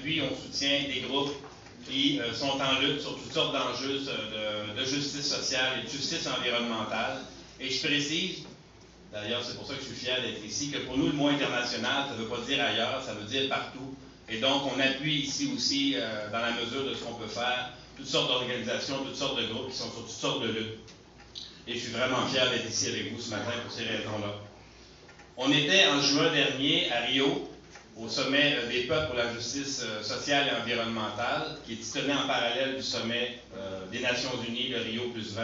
appuie, on soutient des groupes qui sont en lutte sur toutes sortes d'enjeux de justice sociale et de justice environnementale. Et je précise, d'ailleurs c'est pour ça que je suis fier d'être ici, que pour nous le mot international, ça ne veut pas dire ailleurs, ça veut dire partout. Et donc on appuie ici aussi, dans la mesure de ce qu'on peut faire, toutes sortes d'organisations, toutes sortes de groupes qui sont sur toutes sortes de luttes. Et je suis vraiment fier d'être ici avec vous ce matin pour ces raisons-là. On était en juin dernier à Rio, au sommet des peuples pour la justice sociale et environnementale, qui se tenait en parallèle du sommet des Nations Unies, le Rio +20,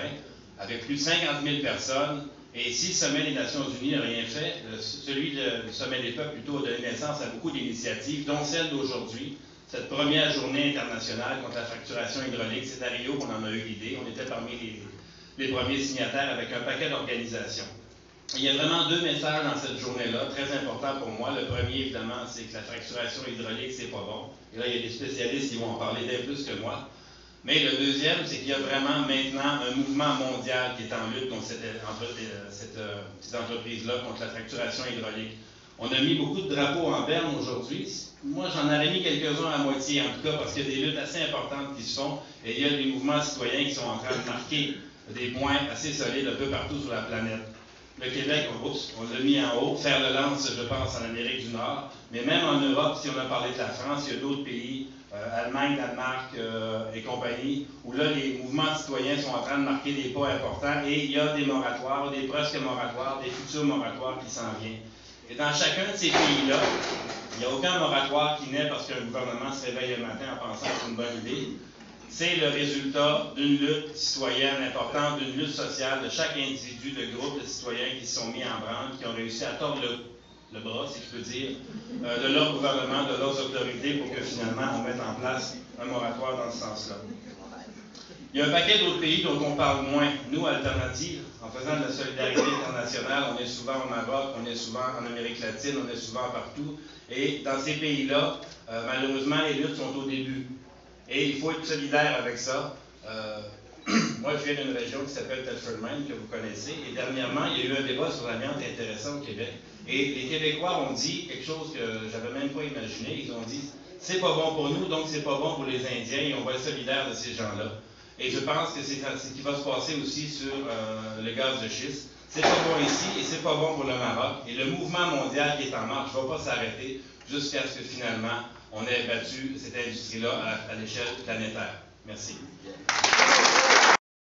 avec plus de 50 000 personnes. Et si le sommet des Nations Unies n'a rien fait, celui du sommet des peuples plutôt a donné naissance à beaucoup d'initiatives, dont celle d'aujourd'hui, cette première journée internationale contre la fracturation hydraulique. C'est à Rio qu'on en a eu l'idée. On était parmi les premiers signataires avec un paquet d'organisations. Il y a vraiment deux messages dans cette journée-là, très importants pour moi. Le premier, évidemment, c'est que la fracturation hydraulique, c'est pas bon. Et là, il y a des spécialistes qui vont en parler bien plus que moi. Mais le deuxième, c'est qu'il y a vraiment maintenant un mouvement mondial qui est en lutte contre cette entreprise-là, contre la fracturation hydraulique. On a mis beaucoup de drapeaux en berne aujourd'hui. Moi, j'en avais mis quelques-uns à moitié, en tout cas, parce qu'il y a des luttes assez importantes qui se font. Et il y a des mouvements citoyens qui sont en train de marquer des points assez solides un peu partout sur la planète. Le Québec, on l'a mis en haut, faire le lance, je pense, en Amérique du Nord, mais même en Europe, si on a parlé de la France, il y a d'autres pays, Allemagne, Danemark et compagnie, où là, les mouvements citoyens sont en train de marquer des pas importants et il y a des moratoires, des presque moratoires, des futurs moratoires qui s'en viennent. Et dans chacun de ces pays-là, il n'y a aucun moratoire qui naît parce qu'un gouvernement se réveille le matin en pensant que c'est une bonne idée. C'est le résultat d'une lutte citoyenne importante, d'une lutte sociale de chaque individu, de groupes de citoyens qui se sont mis en branle, qui ont réussi à tordre le bras, si je peux dire, de leur gouvernement, de leurs autorités, pour que finalement on mette en place un moratoire dans ce sens-là. Il y a un paquet d'autres pays dont on parle moins. Nous, Alternative, en faisant de la solidarité internationale, on est souvent au Maroc, on est souvent en Amérique latine, on est souvent partout. Et dans ces pays-là, malheureusement, les luttes sont au début. Et il faut être solidaire avec ça. Moi, je viens d'une région qui s'appelle Telford Mine, que vous connaissez. Et dernièrement, il y a eu un débat sur l'amiante intéressant au Québec. Et les Québécois ont dit quelque chose que j'avais même pas imaginé. Ils ont dit, c'est pas bon pour nous, donc c'est pas bon pour les Indiens, et on va être solidaire de ces gens-là. Et je pense que c'est ce qui va se passer aussi sur le gaz de schiste. C'est pas bon ici et c'est pas bon pour le Maroc. Et le mouvement mondial qui est en marche ne va pas s'arrêter jusqu'à ce que finalement on ait battu cette industrie-là à l'échelle planétaire. Merci.